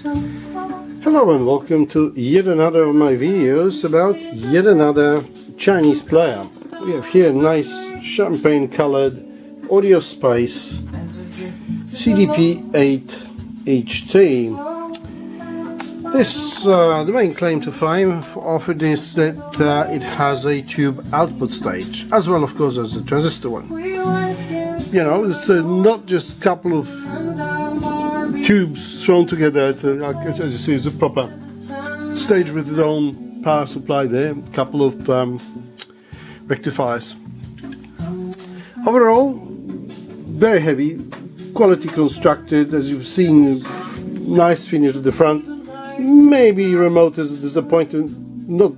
Hello and welcome to yet another of my videos about yet another Chinese player. We have here a nice champagne colored audio Space CDP-8HT. This, the main claim to fame of it is that it has a tube output stage, as well of course as the transistor one. You know, it's not just a couple of tubes thrown together. It's as you see, it's a proper stage with its own power supply there, a couple of rectifiers. Overall, very heavy, quality constructed, as you've seen, nice finish at the front. Maybe remote is a disappointment, not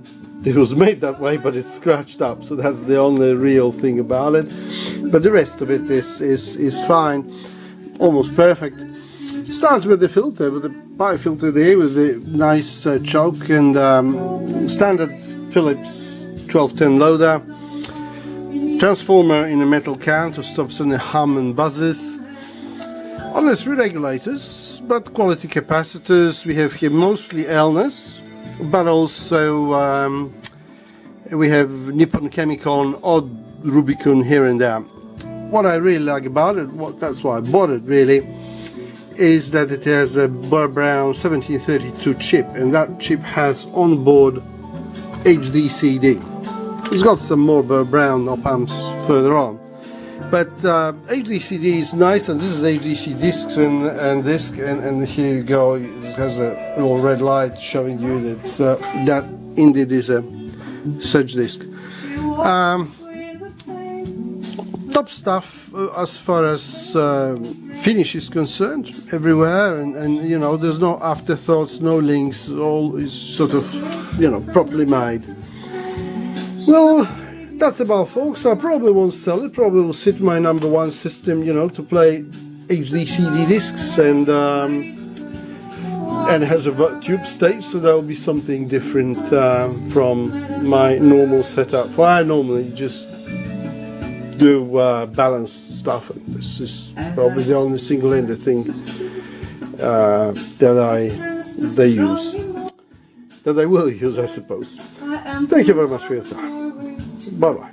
it was made that way, but it's scratched up, so that's the only real thing about it. But the rest of it is fine, almost perfect. Starts with the filter, with the biofilter there, with the nice choke and standard Philips 1210 loader. Transformer in a metal can to stop any hum and buzzes. Honest regulators, but quality capacitors. We have here mostly Elness, but also we have Nippon Chemicon, odd Rubicon here and there. What I really like about it, that's why I bought it really, is that it has a Burr-Brown 1732 chip, and that chip has on board HDCD. It's got some more Burr-Brown op-amps further on, but HDCD is nice, and this is HDC discs and disc, and here you go. It has a little red light showing you that that indeed is a such disc. Top stuff as far as finish is concerned everywhere, and you know, there's no afterthoughts, no links, all is sort of, you know, properly made. Well, that's about, folks. I probably won't sell it, probably will sit my #1 system, you know, to play HDCD discs, and it has a tube stage, so that will be something different from my normal setup. Well, I normally just do balanced stuff, and this is probably the only single-ended thing that I will use, I suppose. Thank you very much for your time. Bye bye.